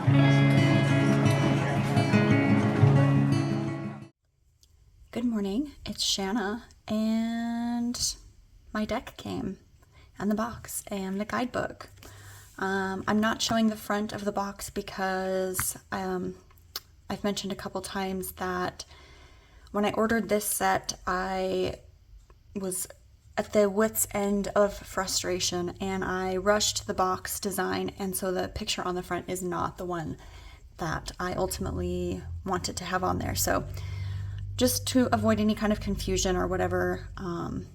Good morning, it's Shanna, and my deck came, and the box, and the guidebook. I'm not showing the front of the box because I've mentioned a couple times that when I ordered this set, I was at the wit's end of frustration, and I rushed the box design, and so the picture on the front is not the one that I ultimately wanted to have on there. So just to avoid any kind of confusion or whatever, I'm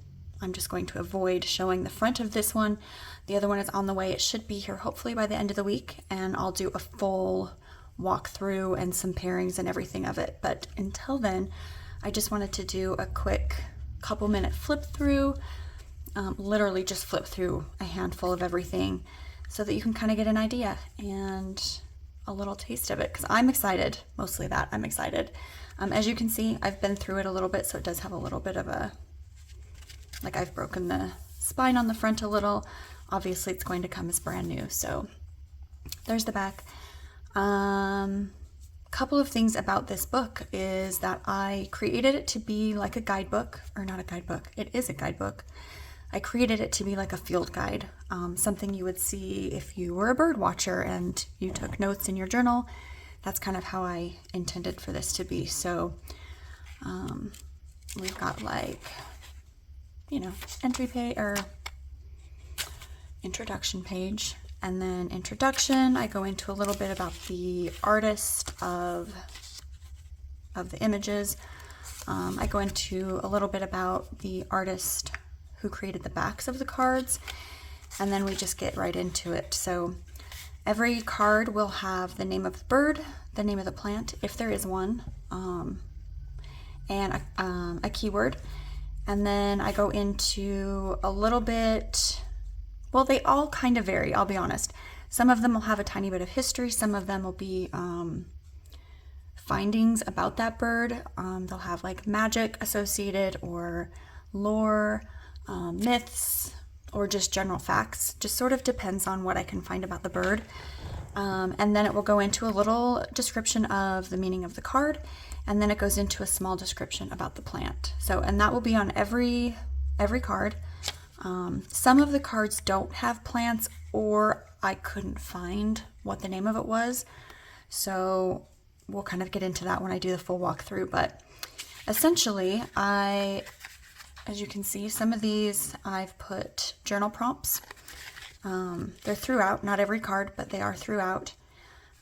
just going to avoid showing the front of this one. The other one is on the way. It should be here hopefully by the end of the week, and I'll do a full walkthrough and some pairings and everything of it. But until then, I just wanted to do a quick couple minute flip through, literally just flip through a handful of everything so that you can kind of get an idea and a little taste of it, because I'm excited, mostly that I'm excited. As you can see, I've been through it a little bit, so it does have a little bit of a, like I've broken the spine on the front a little. Obviously it's going to come as brand new, so there's the back. Couple of things about this book is that I created it to be like a guidebook, or not a guidebook, it is a guidebook. I created it to be like a field guide, something you would see if you were a bird watcher and you took notes in your journal. That's kind of how I intended for this to be. So we've got, like, you know, entry page or introduction page, and then introduction, I go into a little bit about the artist of the images. I go into a little bit about the artist who created the backs of the cards, and then we just get right into it. So every card will have the name of the bird, the name of the plant, if there is one, and a keyword. And then I go into a little bit, well, they all kind of vary, I'll be honest. Some of them will have a tiny bit of history. Some of them will be findings about that bird. They'll have like magic associated, or lore, myths, or just general facts. Just sort of depends on what I can find about the bird. And then it will go into a little description of the meaning of the card, and then it goes into a small description about the plant. So, and that will be on every card. Some of the cards don't have plants, or I couldn't find what the name of it was. So we'll kind of get into that when I do the full walkthrough. But essentially, as you can see, some of these I've put journal prompts. They're throughout, not every card, but they are throughout.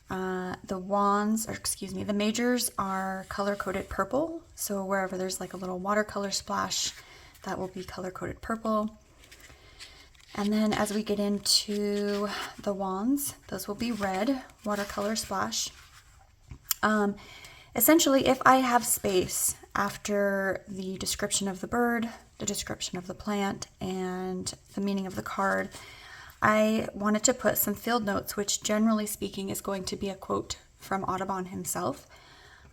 The wands, or excuse me, the majors are color-coded purple. So wherever there's like a little watercolor splash, that will be color-coded purple. And then as we get into the wands, those will be red, watercolor splash. Essentially, if I have space after the description of the bird, the description of the plant, and the meaning of the card, I wanted to put some field notes, which generally speaking is going to be a quote from Audubon himself.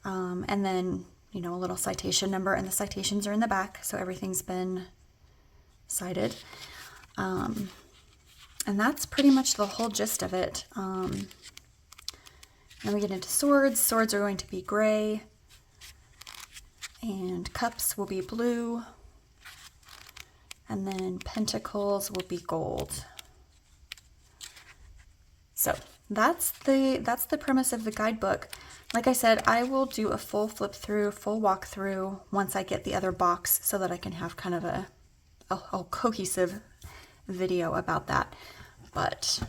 And then, you know, a little citation number, and the citations are in the back, so everything's been cited. And that's pretty much the whole gist of it. Then we get into swords. Swords are going to be gray, and cups will be blue, and then pentacles will be gold. So that's the premise of the guidebook. Like I said, I will do a full flip through, full walkthrough once I get the other box, so that I can have kind of a cohesive video about that. But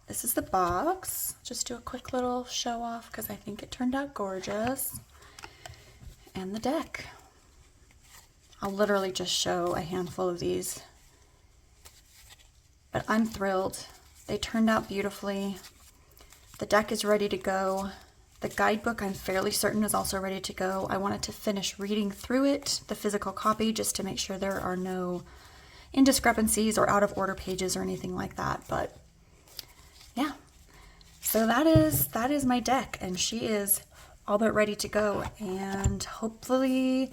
this is the box. Just do a quick little show off because I think it turned out gorgeous. And the deck. I'll literally just show a handful of these. But I'm thrilled. They turned out beautifully. The deck is ready to go. The guidebook, I'm fairly certain, is also ready to go. I wanted to finish reading through it, the physical copy, just to make sure there are no indiscrepancies or out of order pages or anything like that. But yeah, so that is my deck, and she is all but ready to go. And hopefully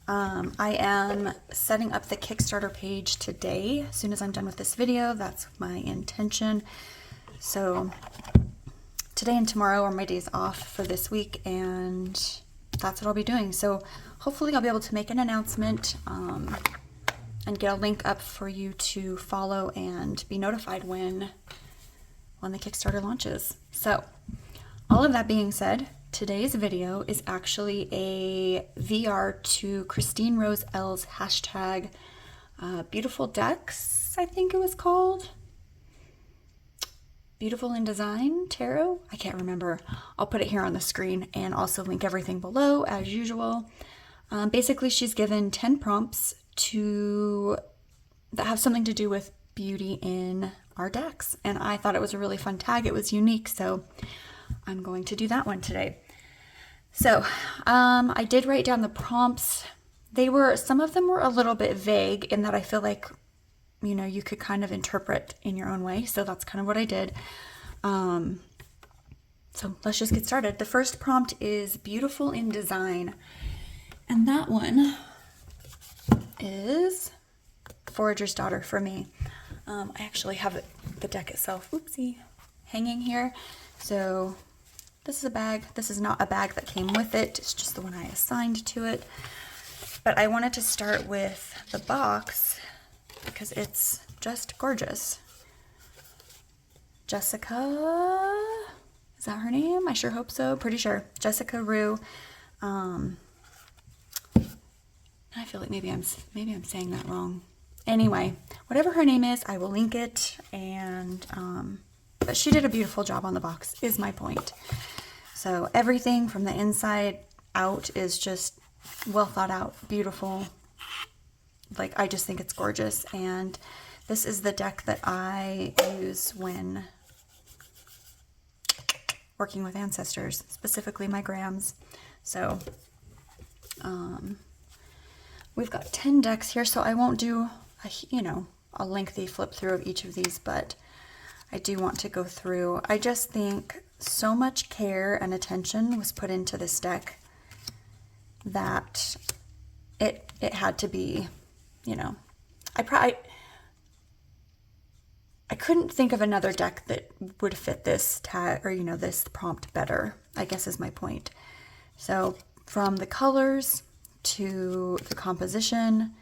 I am setting up the Kickstarter page today. As soon as I'm done with this video, that's my intention. So today and tomorrow are my days off for this week, and that's what I'll be doing. So hopefully I'll be able to make an announcement and get a link up for you to follow and be notified when the Kickstarter launches. So all of that being said, today's video is actually a VR to Christine Rose L's hashtag Beautiful Decks, I think it was called. Beautiful in Design Tarot? I can't remember. I'll put it here on the screen and also link everything below as usual. Basically, she's given 10 prompts that have something to do with beauty in our decks. And I thought it was a really fun tag. It was unique, so I'm going to do that one today. So I did write down the prompts. Some of them were a little bit vague in that I feel like, you know, you could kind of interpret in your own way. So that's kind of what I did. So let's just get started. The first prompt is beautiful in design. And that one is Forager's Daughter for me. I actually have the deck itself, oopsie, hanging here. So this is a bag. This is not a bag that came with it. It's just the one I assigned to it. But I wanted to start with the box because it's just gorgeous. Jessica, is that her name? I sure hope so. Pretty sure. Jessica Rue. I feel like maybe I'm saying that wrong. Anyway, whatever her name is, I will link it. And but she did a beautiful job on the box, is my point. So everything from the inside out is just well thought out, beautiful. Like, I just think it's gorgeous. And this is the deck that I use when working with ancestors, specifically my grams. So we've got 10 decks here, so I won't do a lengthy flip through of each of these, but I do want to go through. I just think so much care and attention was put into this deck that it had to be, I couldn't think of another deck that would fit this tag or, this prompt better, I guess is my point. So from the colors to the composition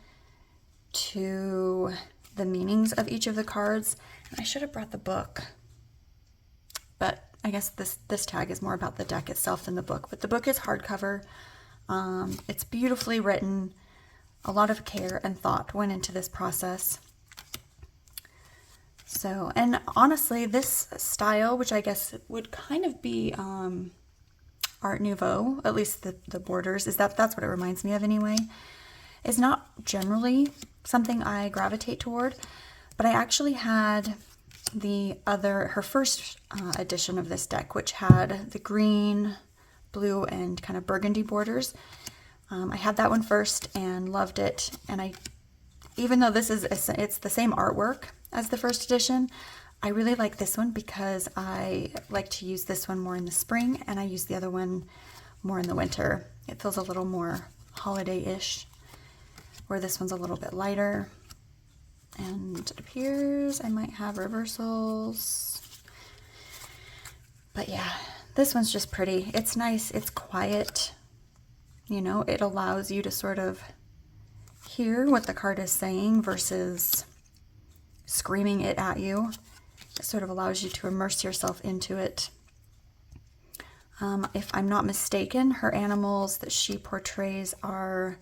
to the meanings of each of the cards. And I should have brought the book, but I guess this tag is more about the deck itself than the book. But the book is hardcover. It's beautifully written. A lot of care and thought went into this process. So, and honestly, this style, which I guess would kind of be Art Nouveau, at least the borders, that's what it reminds me of anyway, is not generally something I gravitate toward, but I actually had her first edition of this deck, which had the green, blue, and kind of burgundy borders. I had that one first and loved it, and even though it's the same artwork as the first edition, I really like this one because I like to use this one more in the spring, and I use the other one more in the winter. It feels a little more holiday-ish, where this one's a little bit lighter. And it appears I might have reversals. But yeah, this one's just pretty. It's nice, it's quiet. It allows you to sort of hear what the card is saying versus screaming it at you. It sort of allows you to immerse yourself into it. If I'm not mistaken, her animals that she portrays are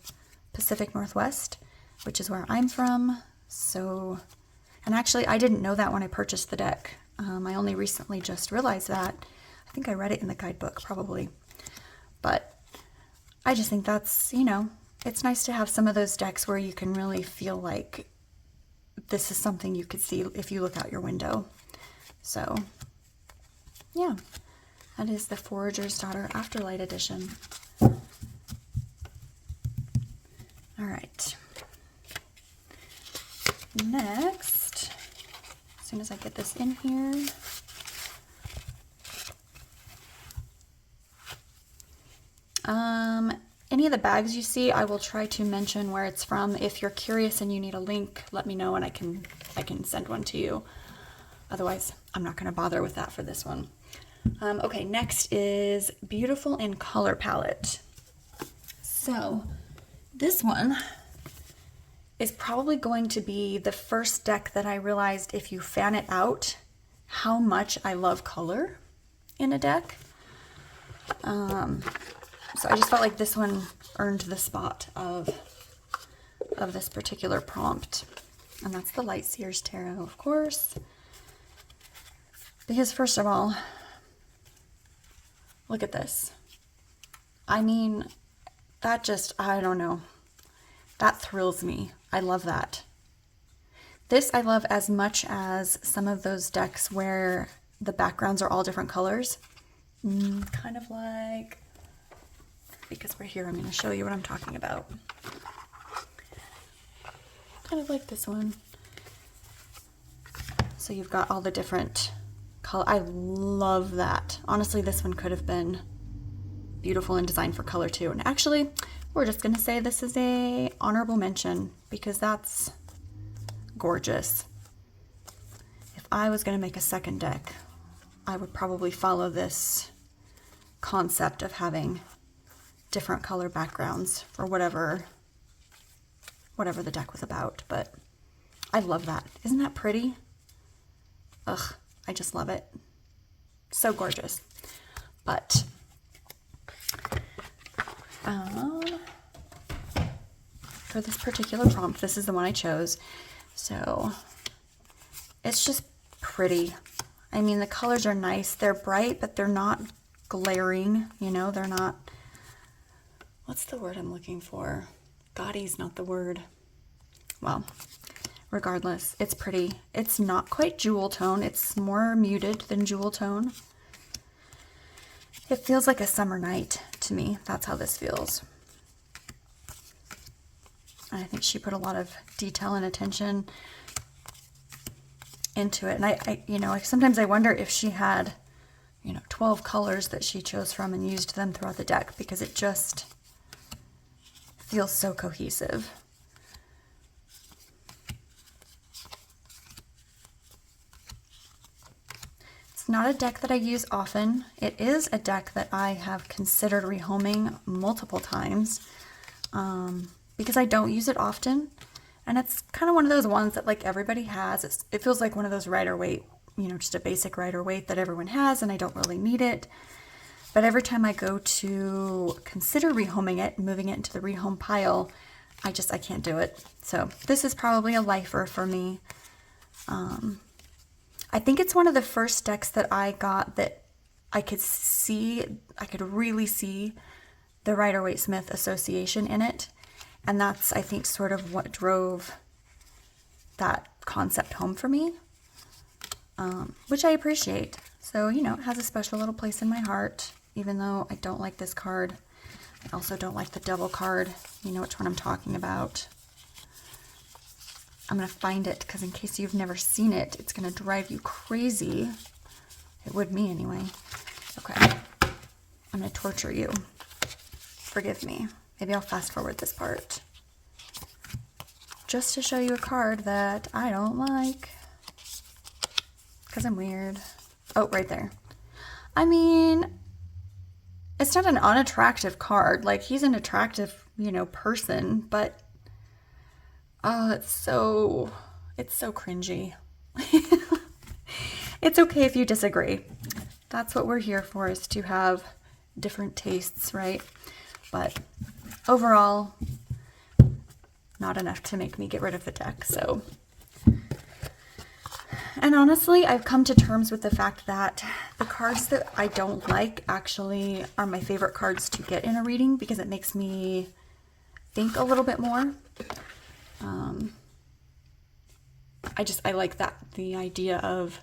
Pacific Northwest, which is where I'm from. So, and actually I didn't know that when I purchased the deck. I only recently just realized that. I think I read it in the guidebook probably. But I just think that's, it's nice to have some of those decks where you can really feel like this is something you could see if you look out your window. So, yeah, that is the Forager's Daughter Afterlight edition. All right. Next, as soon as I get this in here, any of the bags you see, I will try to mention where it's from. If you're curious and you need a link, let me know and I can send one to you. Otherwise, I'm not going to bother with that for this one. Okay, next is Beautiful in Color Palette. So this one is probably going to be the first deck that I realized, if you fan it out, how much I love color in a deck. So I just felt like this one earned the spot of this particular prompt. And that's the Light Seers Tarot, of course. Because first of all, look at this. I mean, that just, I don't know. That thrills me. I love that. This I love as much as some of those decks where the backgrounds are all different colors. Kind of like, because we're here, I'm going to show you what I'm talking about. Kind of like this one. So you've got all the different color. I love that. Honestly, this one could have been beautiful and designed for color too. And actually, we're just going to say this is a honorable mention because that's gorgeous. If I was going to make a second deck, I would probably follow this concept of having different color backgrounds for whatever the deck was about. But I love that. Isn't that pretty? Ugh, I just love it. So gorgeous. But for this particular prompt, this is the one I chose. So it's just pretty. I mean, the colors are nice. They're bright, but they're not glaring. You know, they're not, what's the word I'm looking for? Gaudy's not the word. Well, regardless, it's pretty. It's not quite jewel tone. It's more muted than jewel tone. It feels like a summer night to me. That's how this feels. I think she put a lot of detail and attention into it. And I you know, sometimes I wonder if she had, 12 colors that she chose from and used them throughout the deck, because it just feels so cohesive. It's not a deck that I use often. It is a deck that I have considered rehoming multiple times because I don't use it often. And it's kind of one of those ones that like everybody has. It feels like one of those Rider-Waite, just a basic Rider-Waite that everyone has, and I don't really need it. But every time I go to consider rehoming it, moving it into the rehome pile, I can't do it. So this is probably a lifer for me. I think it's one of the first decks that I got that I could really see the Rider-Waite-Smith association in it. And that's, I think, sort of what drove that concept home for me, which I appreciate. So, it has a special little place in my heart, even though I don't like this card. I also don't like the Devil card. You know which one I'm talking about. I'm going to find it because in case you've never seen it, it's going to drive you crazy. It would me anyway. Okay. I'm going to torture you. Forgive me. Maybe I'll fast forward this part. Just to show you a card that I don't like. Because I'm weird. Oh, right there. I mean, it's not an unattractive card. Like, he's an attractive, person, but oh, it's so cringy. It's okay if you disagree. That's what we're here for, is to have different tastes, right? But overall, not enough to make me get rid of the deck. So, and honestly, I've come to terms with the fact that the cards that I don't like actually are my favorite cards to get in a reading, because it makes me think a little bit more. I like the idea of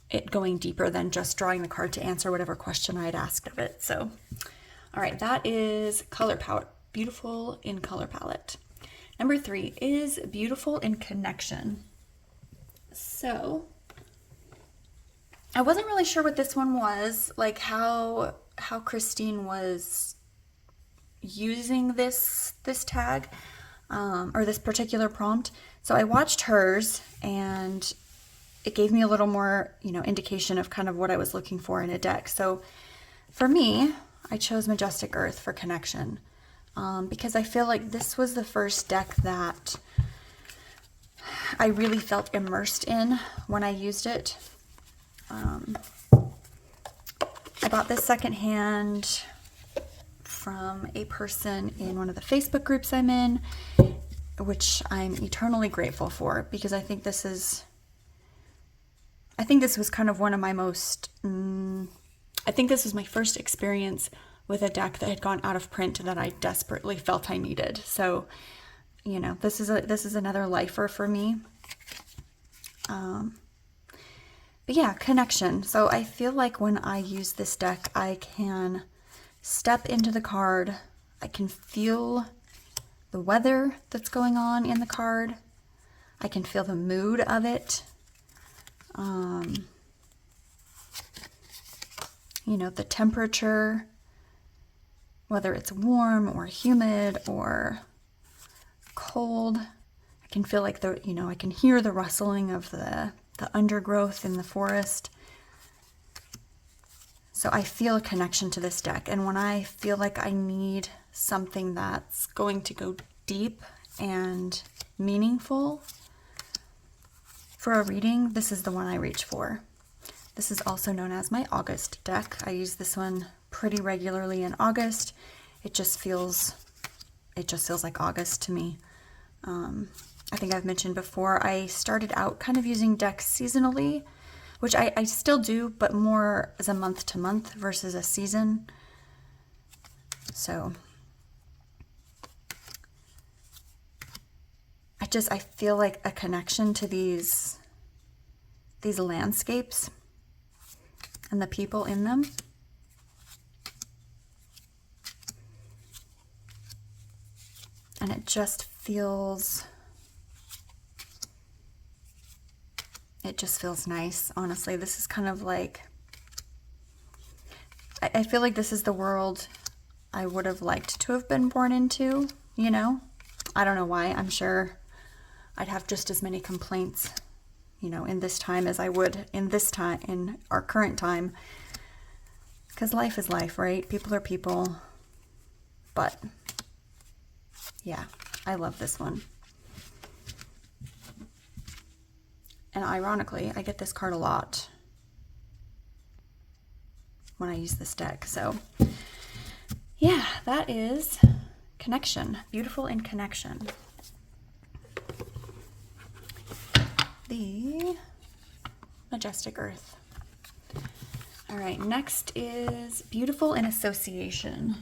it going deeper than just drawing the card to answer whatever question I had asked of it. So, all right, that is Color Palette. Beautiful in Color Palette. Number 3 is Beautiful in Connection. So, I wasn't really sure what this one was, like how Christine was using this tag, or this particular prompt. So I watched hers, and it gave me a little more, you know, indication of kind of what I was looking for in a deck. So for me, I chose Majestic Earth for connection, because I feel like this was the first deck that I really felt immersed in when I used it. I bought this secondhand from a person in one of the Facebook groups I'm in, which I'm eternally grateful for, because I think this was kind of one of my most, I think this was my first experience with a deck that had gone out of print that I desperately felt I needed. So, you know, this is another lifer for me. But yeah, connection. So I feel like when I use this deck, I can step into the card. I can feel the weather that's going on in the card. I can feel the mood of it. You know, the temperature, whether it's warm or humid or cold. I can feel like I can hear the rustling of the undergrowth in the forest. So I feel a connection to this deck. And when I feel like I need something that's going to go deep and meaningful for a reading, this is the one I reach for. This is also known as my August deck. I use this one pretty regularly in August. It just feels like August to me. I think I've mentioned before, I started out kind of using decks seasonally, which I still do, but more as a month to month versus a season. So I feel like a connection to these landscapes and the people in them. And it just feels nice. Honestly, this is kind of like, I feel like this is the world I would have liked to have been born into, you know? I don't know why. I'm sure I'd have just as many complaints, you know, in this time as I would in our current time. Because life is life, right? People are people. But yeah, I love this one. And ironically, I get this card a lot when I use this deck. So yeah, that is connection. Beautiful in connection. The Majestic Earth. All right, next is beautiful in association.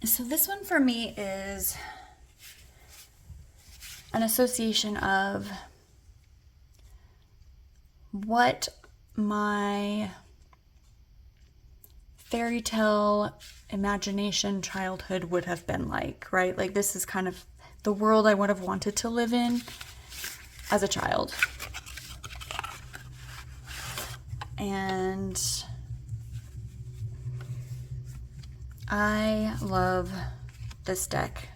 So this one for me is an association of what my fairy tale imagination childhood would have been like, right? Like this is kind of the world I would have wanted to live in as a child. And I love this deck.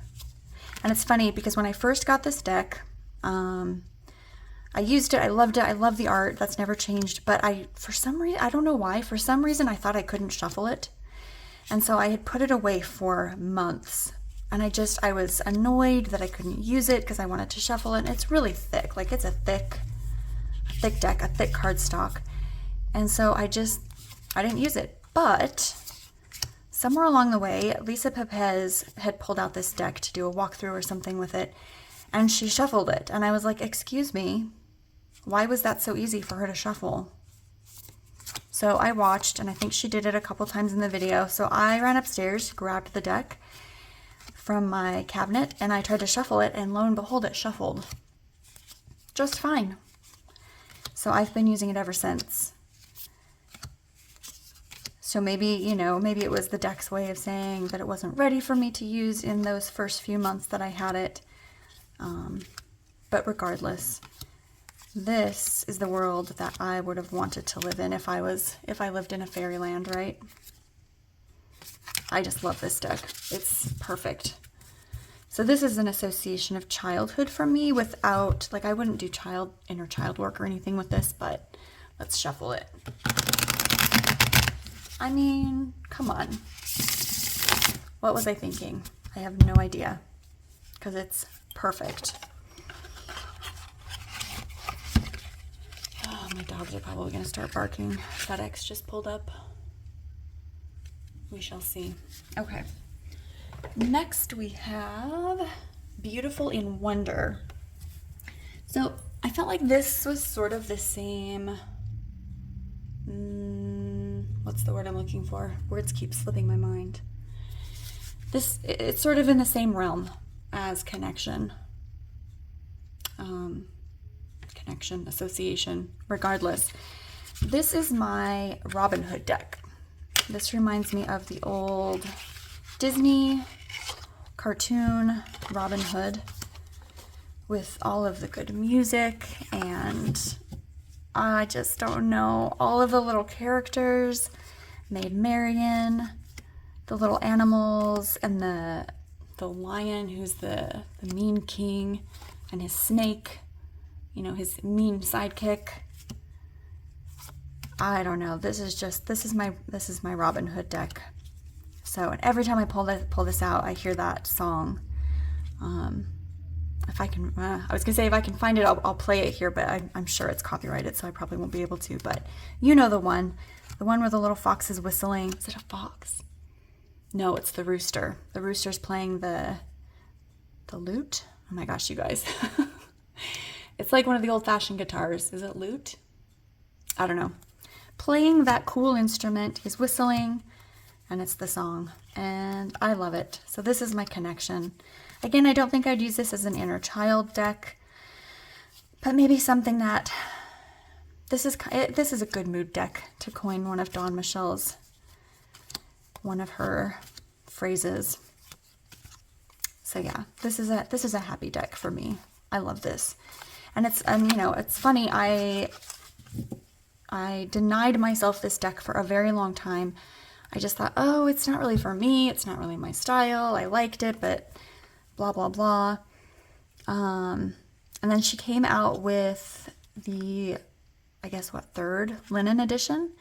And it's funny because when I first got this deck, I used it, I loved it, I love the art, that's never changed, but for some reason, I don't know why, for some reason I thought I couldn't shuffle it. And so I had put it away for months. And I was annoyed that I couldn't use it because I wanted to shuffle it. And it's really thick, like it's a thick deck, a thick cardstock. And so I didn't use it. But somewhere along the way, Lisa Pepez had pulled out this deck to do a walkthrough or something with it. And she shuffled it. And I was like, excuse me, why was that so easy for her to shuffle? So I watched, and I think she did it a couple times in the video. So I ran upstairs, grabbed the deck from my cabinet, and I tried to shuffle it, and lo and behold, it shuffled just fine. So I've been using it ever since. So maybe, maybe it was the deck's way of saying that it wasn't ready for me to use in those first few months that I had it. But regardless, this is the world that I would have wanted to live in if I lived in a fairyland, right? I just love this deck. It's perfect. So this is an association of childhood for me without, like, I wouldn't do inner child work or anything with this, but let's shuffle it. I mean, come on. What was I thinking? I have no idea, because it's perfect. Oh, my dogs are probably going to start barking. FedEx just pulled up. We shall see. Okay. Next we have Beautiful in Wonder. So I felt like this was sort of the same, what's the word I'm looking for? Words keep slipping my mind. It's sort of in the same realm as Connection. Connection, association, regardless. This is my Robin Hood deck. This reminds me of the old Disney cartoon Robin Hood with all of the good music, and I just don't know, all of the little characters, Maid Marian, the little animals, and the lion who's the mean king, and his snake, you know, his mean sidekick. I don't know. This is my Robin Hood deck. So, and every time I pull this out, I hear that song. If I can, I was gonna say if I can find it, I'll play it here, but I'm sure it's copyrighted, so I probably won't be able to. But you know the one where the little fox is whistling. Is it a fox? No, it's the rooster. The rooster's playing the lute. Oh my gosh, you guys! It's like one of the old-fashioned guitars. Is it lute? I don't know. Playing that cool instrument, he's whistling, and it's the song, and I love it. So this is my Connection. Again, I don't think I'd use this as an inner child deck, but maybe something that this is a good mood deck, to coin one of Dawn Michelle's phrases. So yeah, this is a happy deck for me. I love this, and it's funny. I denied myself this deck for a very long time. I just thought, oh, it's not really for me. It's not really my style. I liked it, but blah, blah, blah. And then she came out with the, I guess, third linen edition.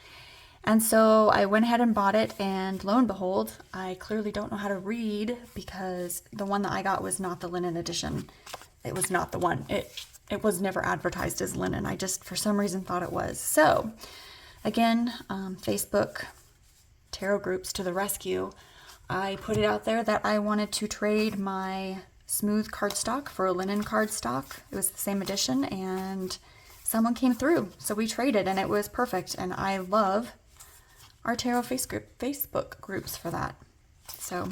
And so I went ahead and bought it, and lo and behold, I clearly don't know how to read, because the one that I got was not the linen edition. It was not the one. It was never advertised as linen. I just, for some reason, thought it was. So, again, Facebook tarot groups to the rescue. I put it out there that I wanted to trade my smooth cardstock for a linen cardstock. It was the same edition, and someone came through. So we traded, and it was perfect. And I love our tarot Facebook groups for that. So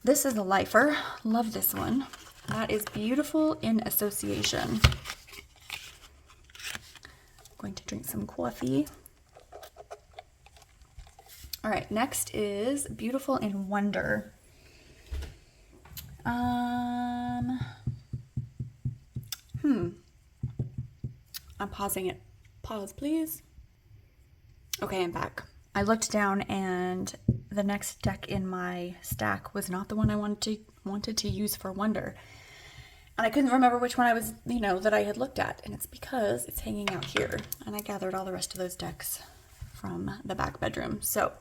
this is a lifer. Love this one. That is Beautiful in Association. I'm going to drink some coffee. All right, next is Beautiful in Wonder. I'm pausing it. Pause, please. Okay, I'm back. I looked down, and the next deck in my stack was not the one I wanted to use for Wonder. And I couldn't remember which one I was, that I had looked at. And it's because it's hanging out here. And I gathered all the rest of those decks from the back bedroom. So,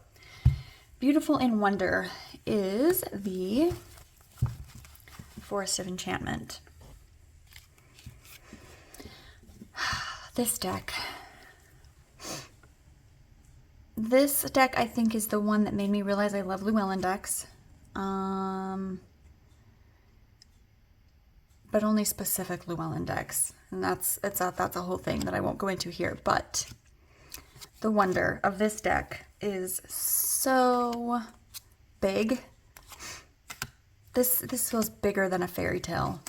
Beautiful in Wonder is the Forest of Enchantment. This deck, I think, is the one that made me realize I love Llewellyn decks. But only specific Llewellyn decks. And that's a whole thing that I won't go into here. But the wonder of this deck is so big. This feels bigger than a fairy tale.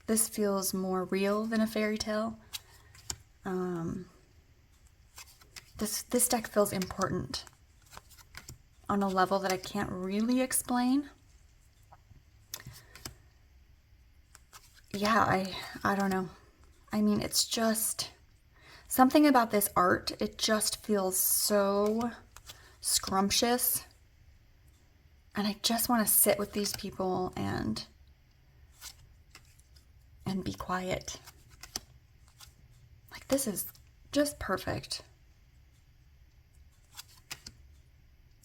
This feels more real than a fairy tale. This deck feels important on a level that I can't really explain. Yeah, I don't know. I mean, it's just something about this art. It just feels so scrumptious And I just want to sit with these people and be quiet. Like, this is just perfect.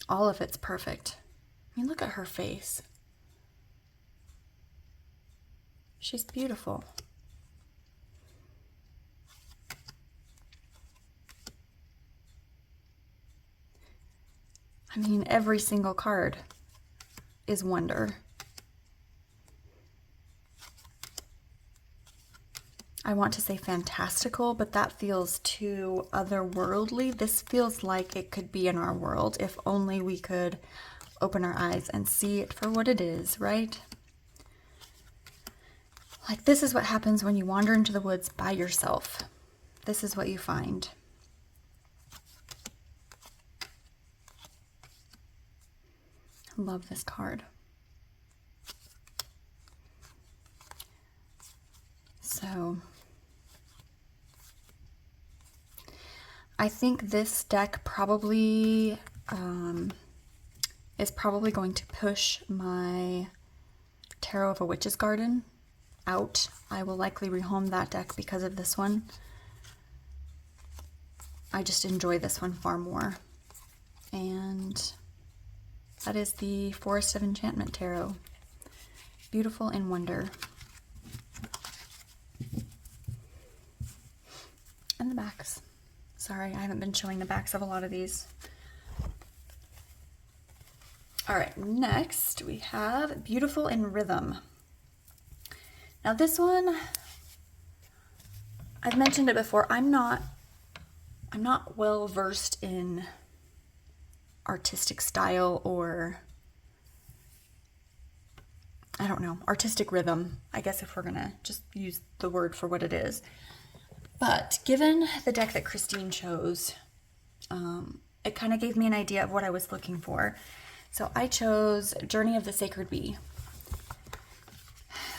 All of it's perfect. I mean, look at her face. She's beautiful. I mean, every single card is wonder. I want to say fantastical, but that feels too otherworldly. This feels like it could be in our world if only we could open our eyes and see it for what it is, right? Like, this is what happens when you wander into the woods by yourself. This is what you find. I love this card. So I think this deck probably is probably going to push my Tarot of a Witch's Garden out. I will likely rehome that deck because of this one. I just enjoy this one far more. And that is the Forest of Enchantment Tarot. Beautiful in wonder. And the backs. Sorry, I haven't been showing the backs of a lot of these. All right, next we have Beautiful in Rhythm. Now this one, I've mentioned it before, I'm not well versed in artistic style, or I don't know, artistic rhythm, I guess, if we're gonna just use the word for what it is. But given the deck that Christine chose, it kind of gave me an idea of what I was looking for. So I chose Journey of the Sacred Bee.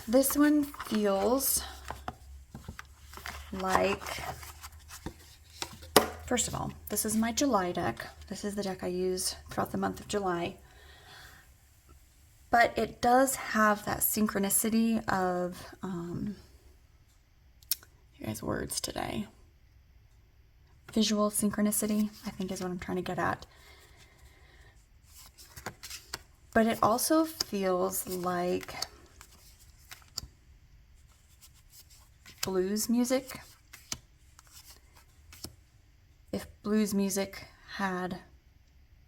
This one feels like, first of all, this is my July deck. This is the deck I use throughout the month of July. But it does have that synchronicity of, you guys' words today. Visual synchronicity, I think, is what I'm trying to get at. But it also feels like blues music. If blues music had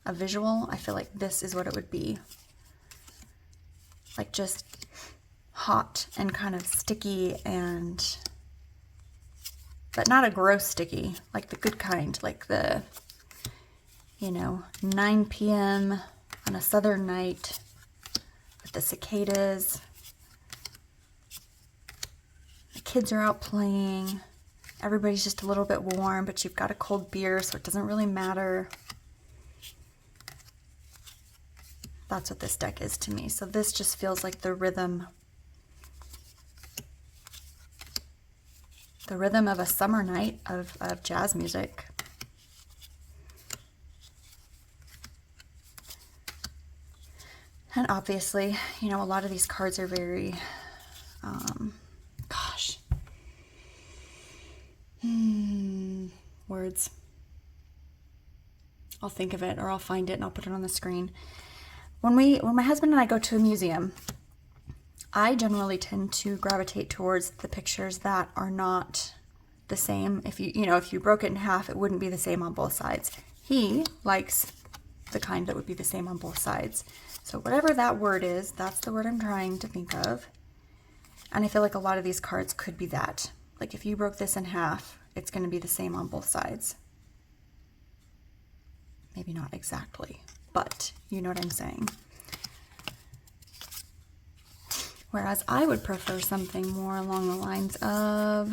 a visual, I feel like this is what it would be. Like, just hot and kind of sticky, and but not a gross sticky, like the good kind, like the, 9 p.m. on a southern night with the cicadas. The kids are out playing. Everybody's just a little bit warm, but you've got a cold beer, so it doesn't really matter. That's what this deck is to me. So this just feels like the rhythm of a summer night of jazz music. And obviously, a lot of these cards are very, words. I'll think of it, or I'll find it and I'll put it on the screen. When my husband and I go to a museum, I generally tend to gravitate towards the pictures that are not the same. If you broke it in half, it wouldn't be the same on both sides. He likes the kind that would be the same on both sides. So whatever that word is, that's the word I'm trying to think of. And I feel like a lot of these cards could be that. Like, if you broke this in half, it's going to be the same on both sides. Maybe not exactly, but you know what I'm saying. Whereas I would prefer something more along the lines of,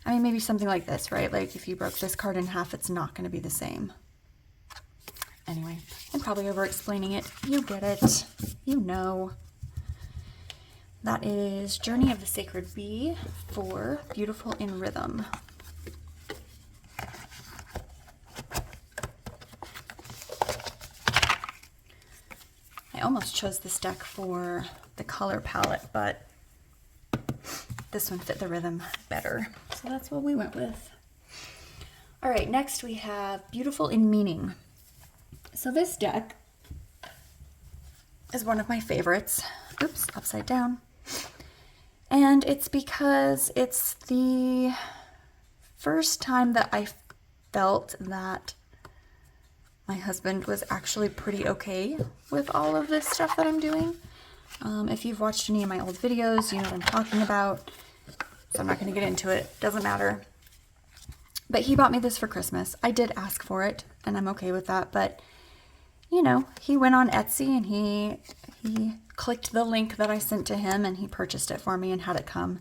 maybe something like this, right? Like, if you broke this card in half, it's not going to be the same. Anyway, I'm probably over-explaining it. You get it. You know. That is Journey of the Sacred Bee for Beautiful in Rhythm. I almost chose this deck for the color palette, but this one fit the rhythm better. So that's what we went with. All right, next we have Beautiful in Meaning. So this deck is one of my favorites. Oops, upside down. And it's because it's the first time that I felt that my husband was actually pretty okay with all of this stuff that I'm doing. If you've watched any of my old videos, you know what I'm talking about. So I'm not going to get into it. Doesn't matter. But he bought me this for Christmas. I did ask for it, and I'm okay with that. But, you know, he went on Etsy and he clicked the link that I sent to him, and he purchased it for me and had it come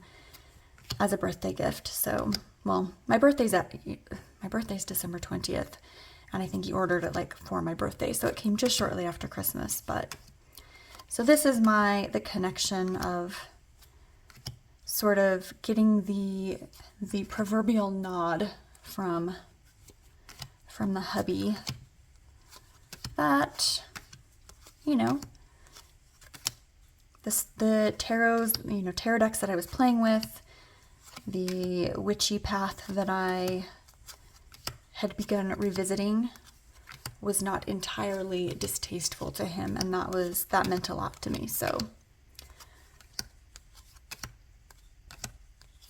as a birthday gift. So, well, my birthday's December 20th, and I think he ordered it like for my birthday, so it came just shortly after Christmas. But so this is the connection of sort of getting the proverbial nod from the hubby that, you know, the tarot decks that I was playing with, the witchy path that I had begun revisiting was not entirely distasteful to him, and that meant a lot to me. So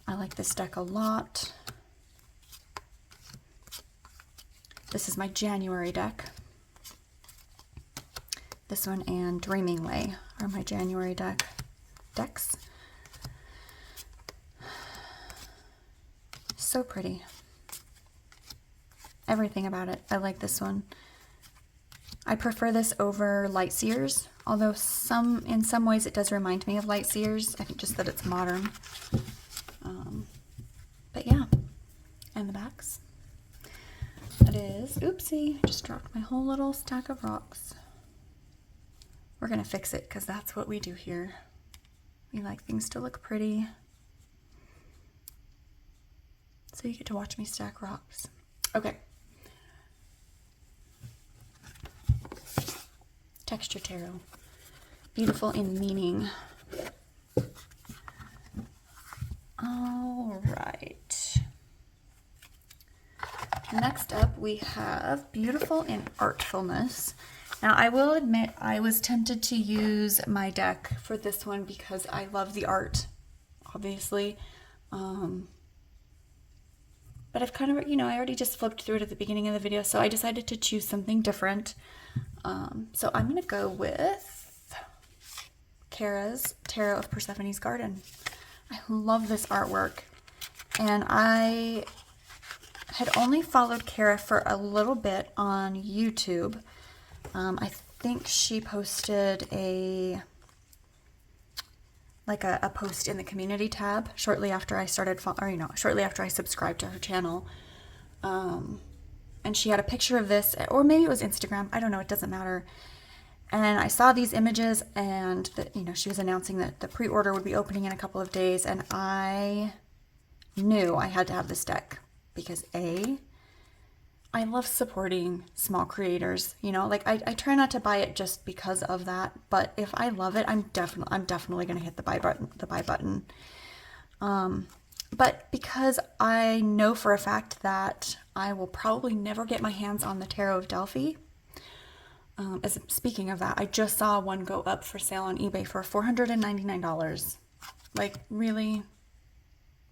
I like this deck a lot. This is my January deck. This one and Dreaming Way are my January decks. So pretty. Everything about it. I like this one. I prefer this over Light Seers, although in some ways it does remind me of Light Seers. I think just that it's modern. But yeah, and the backs. That is, oopsie, I just dropped my whole little stack of rocks. We're going to fix it because that's what we do here. We like things to look pretty. So you get to watch me stack rocks. Okay. Texture Tarot. Beautiful in Meaning. All right. Next up we have Beautiful in Artfulness. Now I will admit I was tempted to use my deck for this one because I love the art, obviously. But I've kind of, I already just flipped through it at the beginning of the video, so I decided to choose something different. So I'm going to go with Kara's Tarot of Persephone's Garden. I love this artwork, and I had only followed Kara for a little bit on YouTube. I think she posted a post in the community tab shortly after I started, shortly after I subscribed to her channel. And she had a picture of this, or maybe it was Instagram. I don't know. It doesn't matter. And I saw these images, and she was announcing that the pre-order would be opening in a couple of days, and I knew I had to have this deck because I love supporting small creators. I try not to buy it just because of that, but if I love it, I'm definitely going to hit the buy button. But because I know for a fact that I will probably never get my hands on the Tarot of Delphi. Speaking of that, I just saw one go up for sale on eBay for $499. Like, really?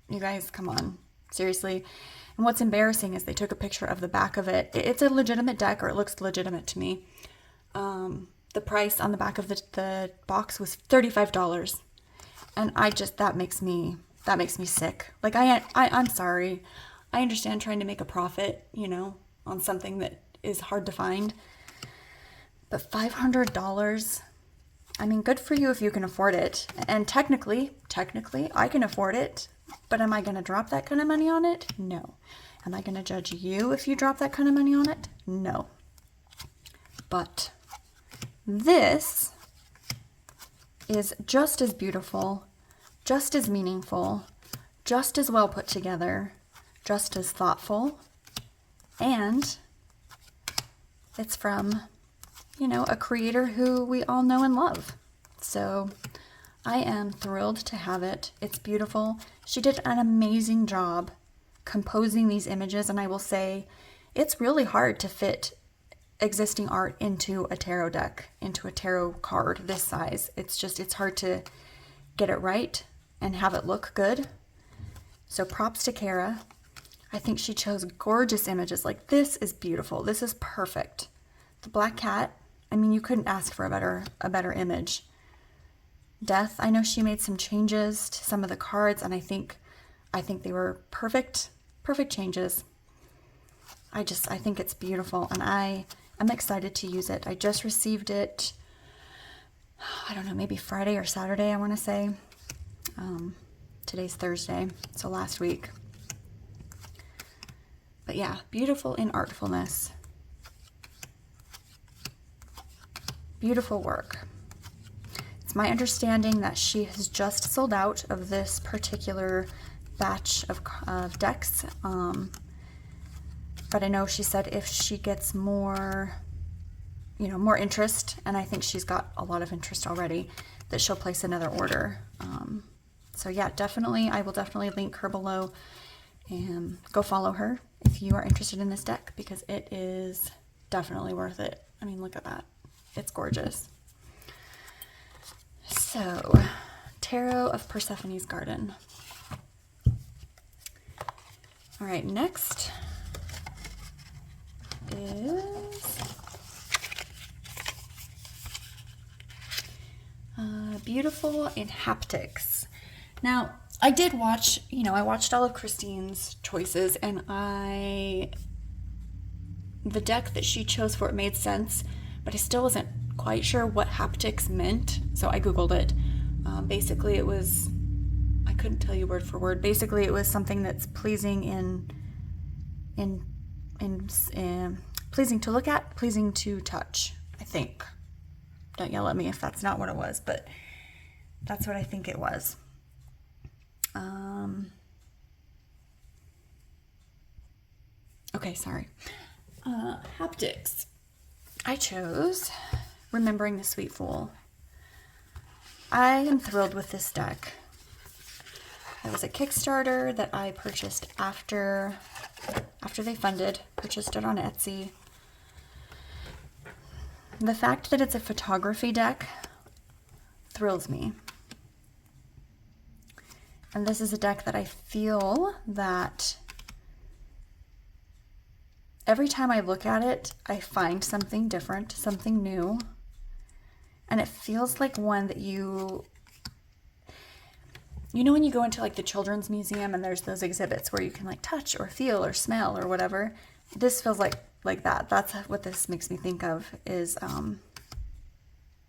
You guys, come on. Seriously? And what's embarrassing is they took a picture of the back of it. It's a legitimate deck, or it looks legitimate to me. The price on the back of the box was $35. And that makes me sick. Like, I'm sorry. I understand trying to make a profit, on something that is hard to find. But $500, I mean, good for you if you can afford it. And technically, I can afford it. But am I going to drop that kind of money on it? No. Am I going to judge you if you drop that kind of money on it? No. But this is just as beautiful, just as meaningful, just as well put together, just as thoughtful, and it's from you know, a creator who we all know and love. So I am thrilled to have it. It's beautiful. She did an amazing job composing these images, and I will say it's really hard to fit existing art into a tarot deck, into a tarot card this size. It's hard to get it right and have it look good. So props to Kara. I think she chose gorgeous images. Like, this is beautiful. This is perfect. The black cat, I mean, you couldn't ask for a better image. Death, I know she made some changes to some of the cards, and I think they were perfect changes. I think it's beautiful, and I'm excited to use it. I just received it, I don't know, maybe Friday or Saturday, I want to say. Today's Thursday, so last week. But yeah, beautiful in Artfulness. Beautiful work. It's my understanding that she has just sold out of this particular batch of decks. But I know she said if she gets more, you know, more interest, and I think she's got a lot of interest already, that she'll place another order. So yeah, definitely, I will definitely link her below, and go follow her if you are interested in this deck, because it is definitely worth it. I mean, look at that. It's gorgeous. So, Tarot of Persephone's Garden. All right, next is Beautiful in Haptics. Now, I did watch, you know, I watched all of Christine's choices, and the deck that she chose for it made sense, but I still wasn't quite sure what haptics meant, so I Googled it. Basically, it was, I couldn't tell you word for word. Basically, it was something that's pleasing pleasing to look at, pleasing to touch, I think. Don't yell at me if that's not what it was, but that's what I think it was. Okay, sorry. Haptics. I chose Remembering the Sweet Fool. I am thrilled with this deck. It was a Kickstarter that I purchased after they funded. Purchased it on Etsy. The fact that it's a photography deck thrills me. And this is a deck that I feel that every time I look at it, I find something different, something new. And it feels like one that you know when you go into like the children's museum and there's those exhibits where you can like touch or feel or smell or whatever. This feels like that. That's what this makes me think of, is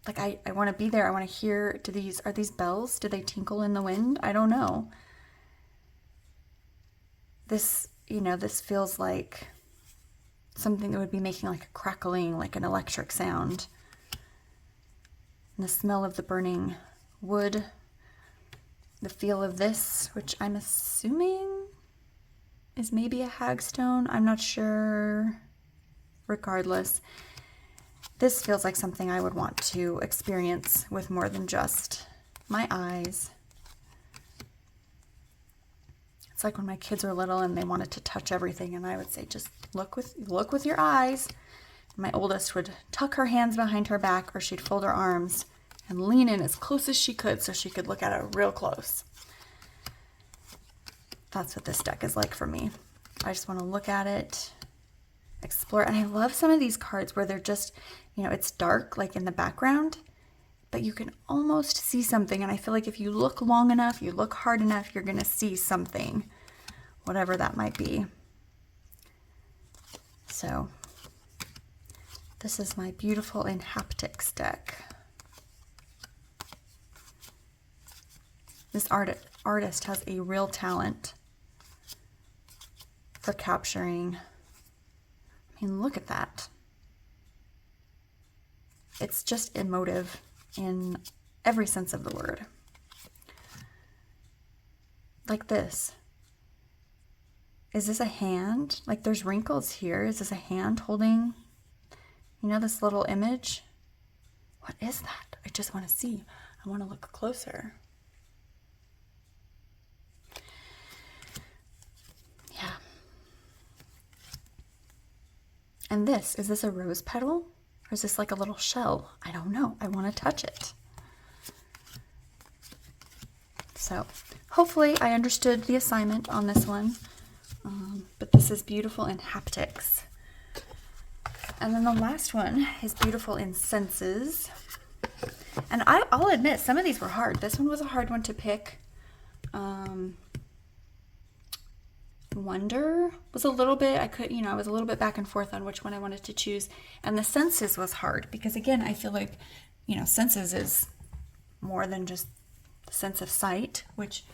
like I want to be there. I want to hear, are these bells? Do they tinkle in the wind? I don't know. This, you know, this feels like something that would be making like a crackling, like an electric sound. And the smell of the burning wood, the feel of this, which I'm assuming is maybe a hagstone. I'm not sure. Regardless, this feels like something I would want to experience with more than just my eyes. It's like when my kids were little and they wanted to touch everything, and I would say, just look with your eyes. My oldest would tuck her hands behind her back, or she'd fold her arms and lean in as close as she could so she could look at it real close. That's what this deck is like for me. I just want to look at it, explore. And I love some of these cards where they're just, you know, it's dark like in the background, but you can almost see something. And I feel like if you look long enough, you look hard enough, you're going to see something, whatever that might be. So this is my Beautiful in Haptics deck. This artist has a real talent for capturing. I mean, look at that. It's just emotive in every sense of the word. Like this. Is this a hand? Like there's wrinkles here. Is this a hand holding You know this little image? What is that? I just want to see. I want to look closer. Yeah. And is this a rose petal? Or is this like a little shell? I don't know. I want to touch it. So hopefully I understood the assignment on this one. But this is beautiful in haptics. And then the last one is beautiful in senses. And I'll admit, some of these were hard. This one was a hard one to pick. Wonder was a little bit, I was a little bit back and forth on which one I wanted to choose. And the senses was hard because, again, I feel like, senses is more than just the sense of sight, which,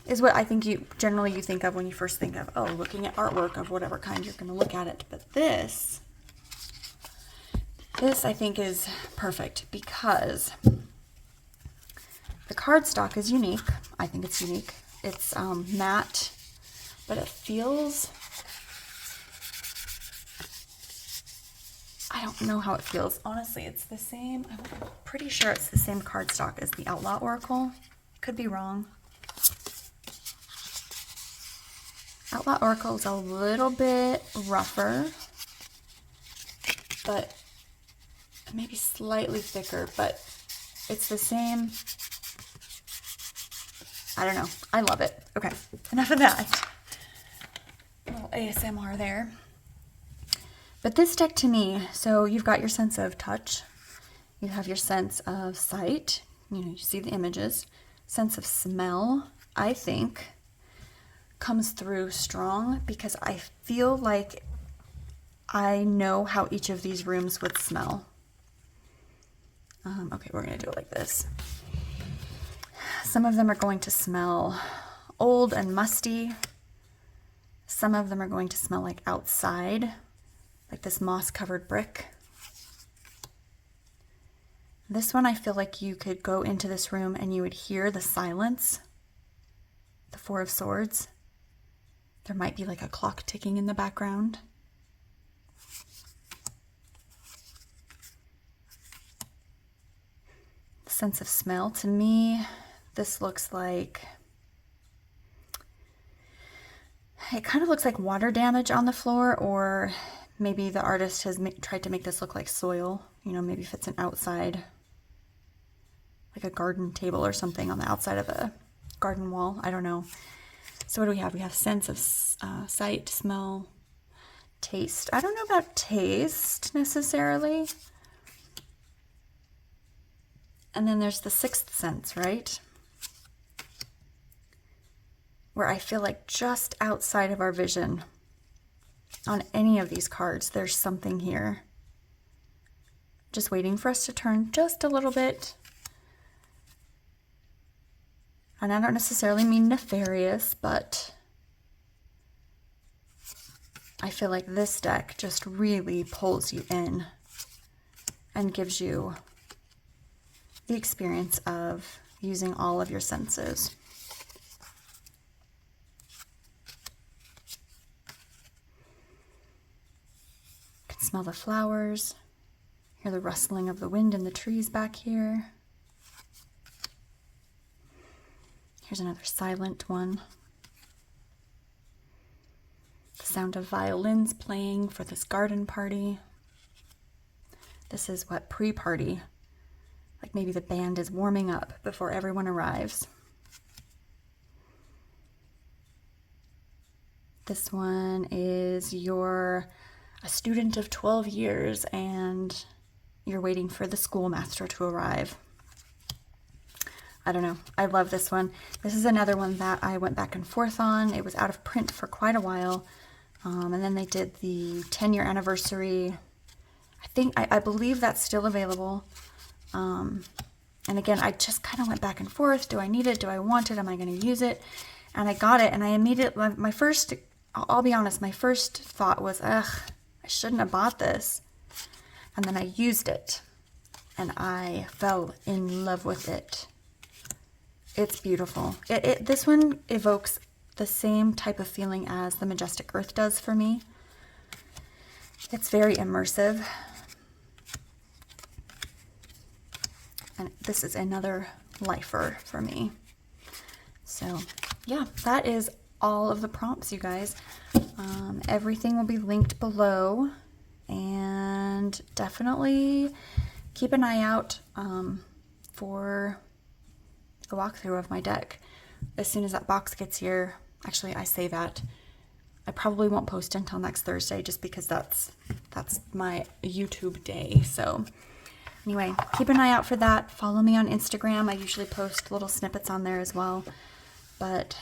is what I think you think of when you first think of, oh, looking at artwork of whatever kind you're going to look at it. But this I think is perfect because the cardstock is unique. I think it's unique. It's matte, but it feels, I don't know how it feels. Honestly, it's the same. I'm pretty sure it's the same cardstock as the Outlaw Oracle. Could be wrong. Outlaw Oracle is a little bit rougher, but maybe slightly thicker, but it's the same. I don't know. I love it. Okay, enough of that. A little ASMR there. But this deck to me, so you've got your sense of touch. You have your sense of sight. You see the images. Sense of smell, I think, comes through strong because I feel like I know how each of these rooms would smell. Okay, we're going to do it like this. Some of them are going to smell old and musty. Some of them are going to smell like outside, like this moss-covered brick. This one, I feel like you could go into this room and you would hear the silence, the Four of Swords. There might be like a clock ticking in the background. The sense of smell, to me, this looks like, it kind of looks like water damage on the floor, or maybe the artist has tried to make this look like soil. Maybe if it's an outside, like a garden table or something on the outside of a garden wall. I don't know. So what do we have? We have sense of sight, smell, taste. I don't know about taste necessarily. And then there's the sixth sense, right? Where I feel like just outside of our vision on any of these cards, there's something here. Just waiting for us to turn just a little bit. And I don't necessarily mean nefarious, but I feel like this deck just really pulls you in and gives you the experience of using all of your senses. You can smell the flowers, hear the rustling of the wind in the trees back here. Here's another silent one. The sound of violins playing for this garden party. This is what pre-party, like maybe the band is warming up before everyone arrives. This one is you're a student of 12 years and you're waiting for the schoolmaster to arrive. I don't know. I love this one. This is another one that I went back and forth on. It was out of print for quite a while. And then they did the 10-year anniversary. I believe that's still available. And again, I just kind of went back and forth. Do I need it? Do I want it? Am I going to use it? And I got it. And I immediately, I'll be honest, my first thought was, ugh, I shouldn't have bought this. And then I used it. And I fell in love with it. It's beautiful. This one evokes the same type of feeling as the Majestic Earth does for me. It's very immersive. And this is another lifer for me. So yeah, that is all of the prompts, you guys. Everything will be linked below, and definitely keep an eye out for the walkthrough of my deck. As soon as that box gets here, actually I say that, I probably won't post until next Thursday just because that's my YouTube day. So anyway, keep an eye out for that. Follow me on Instagram. I usually post little snippets on there as well. But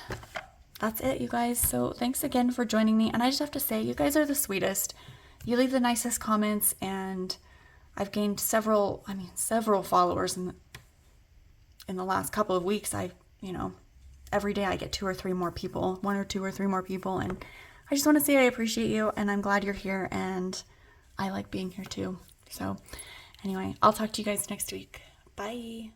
that's it, you guys. So thanks again for joining me. And I just have to say, you guys are the sweetest. You leave the nicest comments, and I've gained several followers in the last couple of weeks. Every day I get 2 or 3 more people, 1 or 2 or 3 more people, and I just want to say I appreciate you, and I'm glad you're here, and I like being here too. So anyway, I'll talk to you guys next week. Bye.